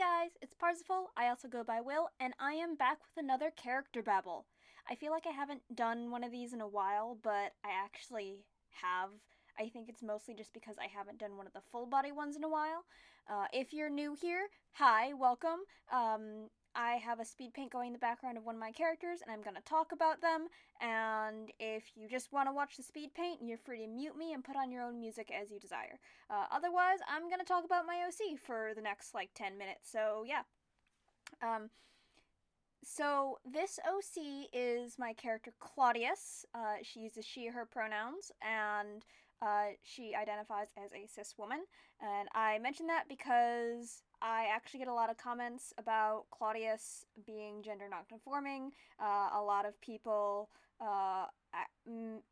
guys, it's Parsifal. I also go by Will, and I am back with another character babble. I feel like I haven't done one of these in a while, but I actually have. I think it's mostly just because I haven't done one of the full body ones in a while. If you're new here, hi, welcome. I have a speed paint going in the background of one of my characters, and I'm going to talk about them. And if you just want to watch the speed paint, you're free to mute me and put on your own music as you desire. Otherwise, I'm going to talk about my OC for the next 10 minutes. So, yeah. Um, so this OC is my character Claudius. She uses she, her pronouns, and she identifies as a cis woman. And I mention that because I actually get a lot of comments about Claudius being gender nonconforming. A lot of people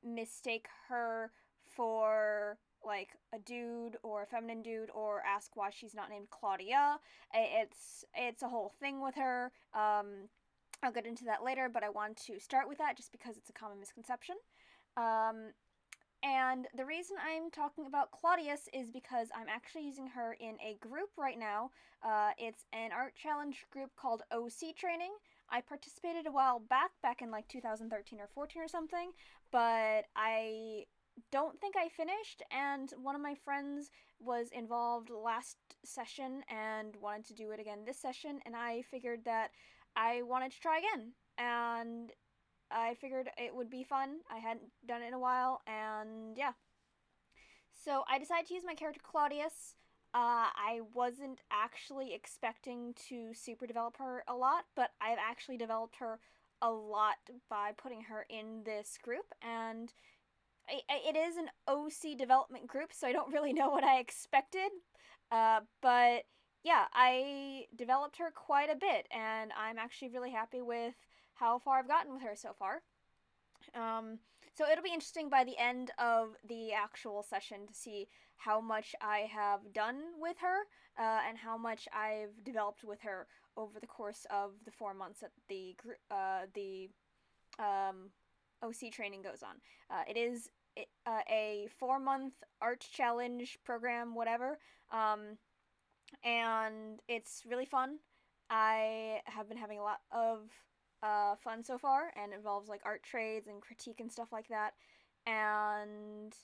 mistake her for a dude or a feminine dude, or ask why she's not named Claudia. It's a whole thing with her. I'll get into that later, but I want to start with that just because it's a common misconception. Um, and the reason I'm talking about Claudius is because I'm actually using her in a group right now. It's an art challenge group called OC Training. I participated a while back in 2013 or 14 or something, but I don't think I finished, and one of my friends was involved last session and wanted to do it again this session, and I figured that I wanted to try again. And I figured it would be fun. I hadn't done it in a while, and yeah. So I decided to use my character Claudius. I wasn't actually expecting to super develop her a lot, but I've actually developed her a lot by putting her in this group, and it is an OC development group, so I don't really know what I expected. But yeah, I developed her quite a bit, and I'm actually really happy with how far I've gotten with her so far. So it'll be interesting by the end of the actual session to see how much I have done with her, and how much I've developed with her over the course of the 4 months that the OC training goes on. It is a 4 month art challenge program, whatever, and it's really fun. I have been having a lot of fun so far, and it involves art trades and critique and stuff like that. And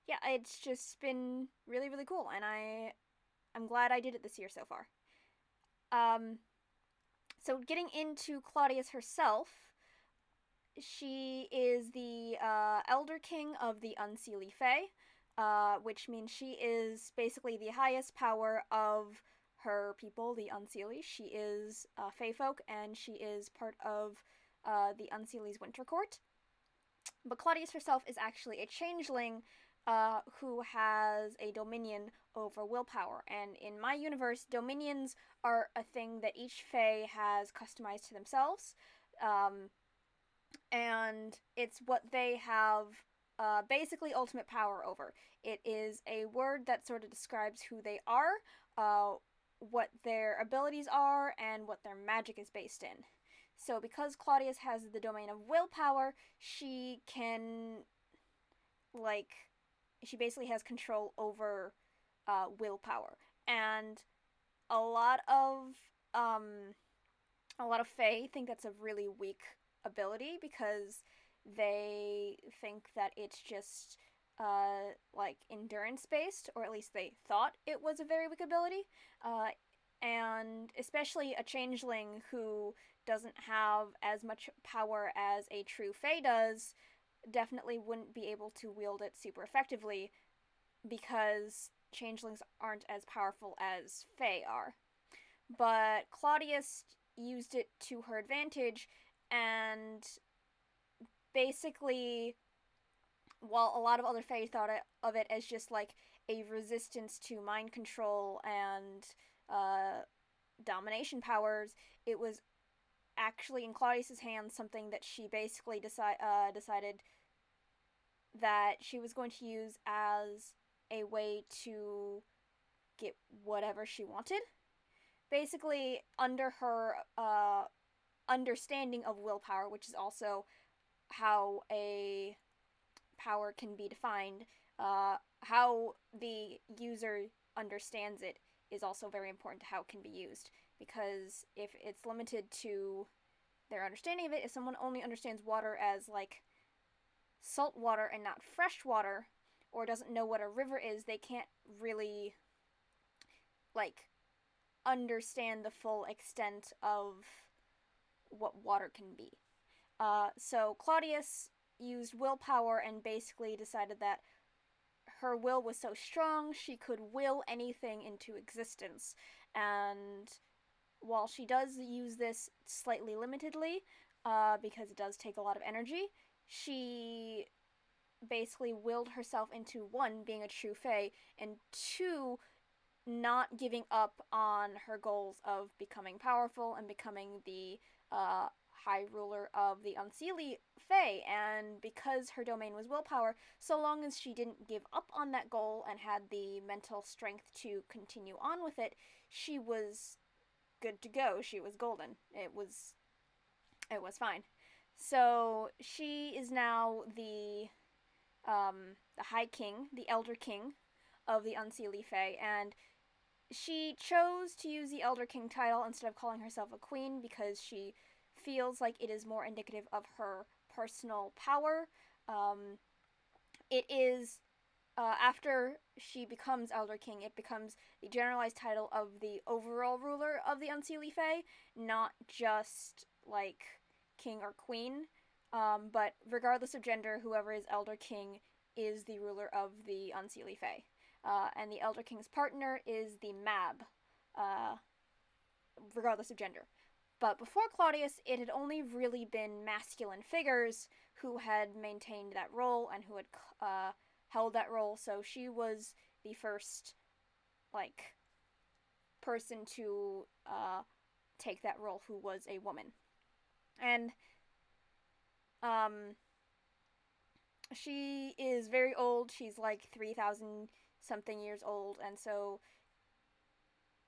yeah, it's just been really really cool, and I'm glad I did it this year so far. Um, so getting into Claudius herself, she is the Elder King of the Unseelie Fae, which means she is basically the highest power of her people, the Unseelie. She is Fae folk, and she is part of the Unseelie's Winter Court. But Claudius herself is actually a changeling who has a dominion over willpower. And in my universe, dominions are a thing that each Fae has customized to themselves. And it's what they have basically ultimate power over. It is a word that sort of describes who they are, what their abilities are, and what their magic is based in. So because Claudius has the domain of willpower, she can, she basically has control over willpower. And a lot of, a lot of Fae think that's a really weak ability because they think that it's just endurance based, or at least they thought it was a very weak ability. And especially a changeling who doesn't have as much power as a true Fae does definitely wouldn't be able to wield it super effectively because changelings aren't as powerful as Fae are. But Claudius used it to her advantage, and basically, while a lot of other Fae thought of it as just a resistance to mind control and domination powers, it was actually in Claudius's hands something that she basically decided that she was going to use as a way to get whatever she wanted. Basically, under her understanding of willpower, which is also how a power can be defined, how the user understands it is also very important to how it can be used. Because if it's limited to their understanding of it, if someone only understands water as like salt water and not fresh water, or doesn't know what a river is, they can't really like understand the full extent of what water can be. So Claudius used willpower and basically decided that her will was so strong she could will anything into existence. And while she does use this slightly limitedly, because it does take a lot of energy, she basically willed herself into one, being a true fae, and two, not giving up on her goals of becoming powerful and becoming the high ruler of the Unseelie Fae. And because her domain was willpower, so long as she didn't give up on that goal and had the mental strength to continue on with it, she was good to go. She was golden. It was fine. So she is now the High King, the Elder King of the Unseelie Fae, and she chose to use the Elder King title instead of calling herself a queen because she feels like it is more indicative of her personal power. It is after she becomes Elder King, it becomes the generalized title of the overall ruler of the Unseelie Fae, not just like king or queen. But regardless of gender, whoever is Elder King is the ruler of the Unseelie Fae. And the Elder King's partner is the Mab, regardless of gender. But before Claudius, it had only really been masculine figures who had maintained that role and who had held that role. So she was the first, like, person to take that role who was a woman. And she is very old. She's like 3,000 something years old, and so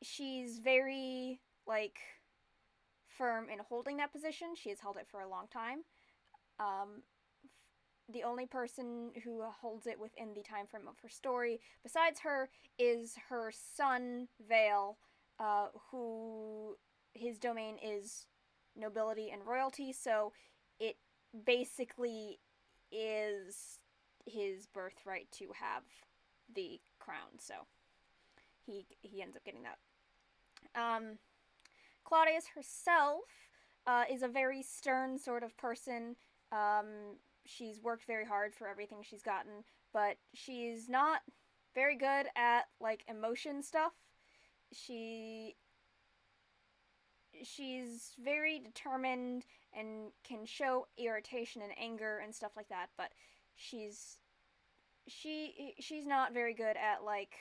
she's very like firm in holding that position. She has held it for a long time. The only person who holds it within the time frame of her story, besides her, is her son Vale, who his domain is nobility and royalty. So it basically is his birthright to have the crown. So he ends up getting that. Claudius herself is a very stern sort of person. She's worked very hard for everything she's gotten, but she's not very good at like emotion stuff. She's very determined and can show irritation and anger and stuff like that, but she's not very good at like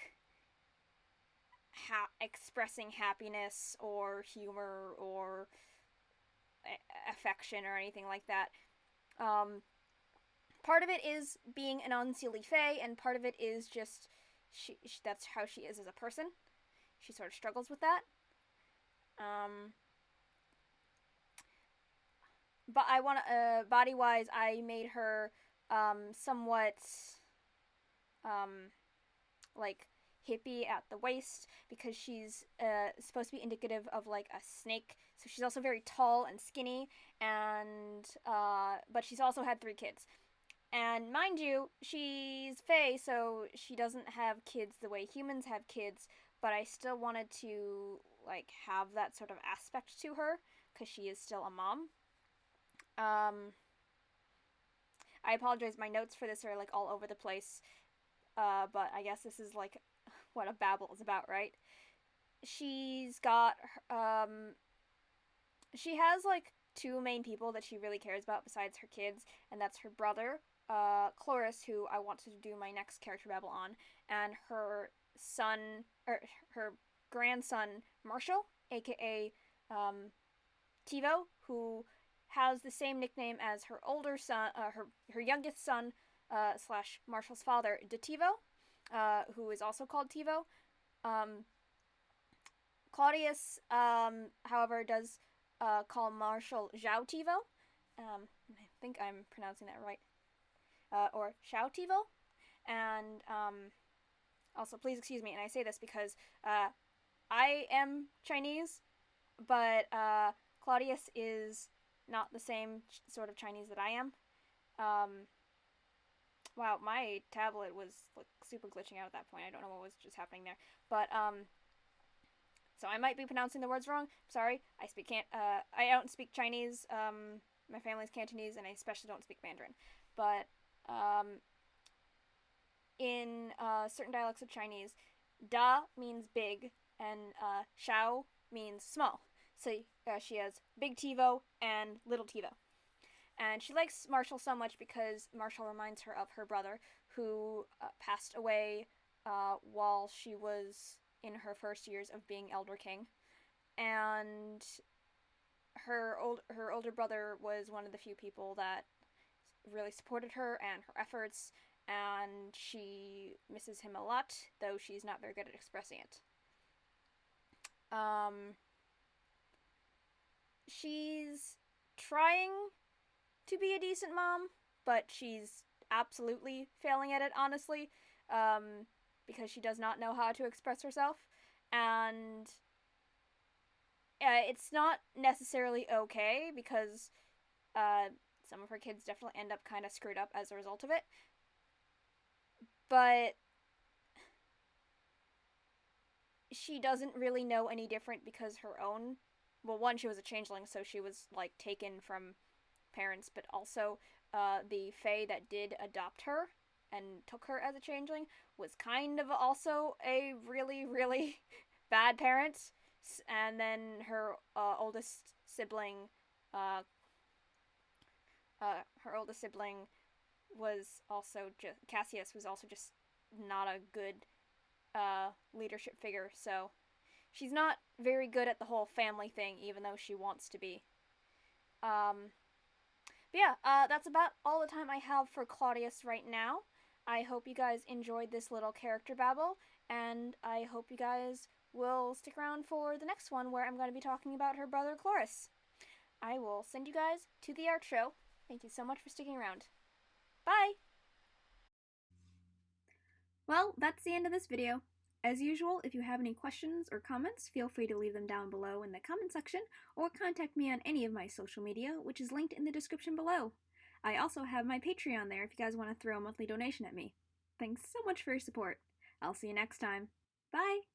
expressing happiness or humor or affection or anything like that. Part of it is being an Unseelie Fae, and part of it is just that's how she is as a person. She sort of struggles with that. But I want to, body-wise, I made her somewhat like hippie at the waist because she's supposed to be indicative of like a snake. So she's also very tall and skinny, and but she's also had 3 kids. And mind you, she's Fae, so she doesn't have kids the way humans have kids, but I still wanted to like have that sort of aspect to her because she is still a mom. I apologize, my notes for this are like all over the place, but I guess this is like what a Babble is about, right? She's got, she has like 2 main people that she really cares about besides her kids, and that's her brother, Claudius, who I want to do my next character Babble on, and her son, or her grandson, Marshall, aka, Tivo, who has the same nickname as her older son, her youngest son, slash Marshall's father, Tivo, who is also called Tivo. Claudius, however, does call Marshall Zhao Tivo. I think I'm pronouncing that right. Or Xiao Tivo. And also, please excuse me, and I say this because I am Chinese, but Claudius is not the same sort of Chinese that I am. Um, wow, my tablet was like super glitching out at that point. I don't know what was just happening there, but so I might be pronouncing the words wrong. Sorry. I don't speak Chinese. My family's Cantonese, and I especially don't speak Mandarin. But in certain dialects of Chinese, da means big, and shao means small. So she has Big TiVo and Little TiVo. And she likes Marshall so much because Marshall reminds her of her brother, who passed away while she was in her first years of being Elder King. And her older brother was one of the few people that really supported her and her efforts, and she misses him a lot, though she's not very good at expressing it. Um, she's trying to be a decent mom, but she's absolutely failing at it, honestly, because she does not know how to express herself. And it's not necessarily okay because some of her kids definitely end up kind of screwed up as a result of it. But she doesn't really know any different because her own. Well, one, she was a changeling, so she was like taken from parents, but also the Fae that did adopt her and took her as a changeling was kind of also a really, really bad parent. And then uh, her oldest sibling was also just Cassius was also just not a good leadership figure. So she's not very good at the whole family thing, even though she wants to be. Um, but yeah, that's about all the time I have for Claudius right now. I hope you guys enjoyed this little character babble, and I hope you guys will stick around for the next one where I'm going to be talking about her brother Cloris. I will send you guys to the art show. Thank you so much for sticking around. Bye! Well, that's the end of this video. As usual, if you have any questions or comments, feel free to leave them down below in the comment section or contact me on any of my social media, which is linked in the description below. I also have my Patreon there if you guys want to throw a monthly donation at me. Thanks so much for your support. I'll see you next time. Bye!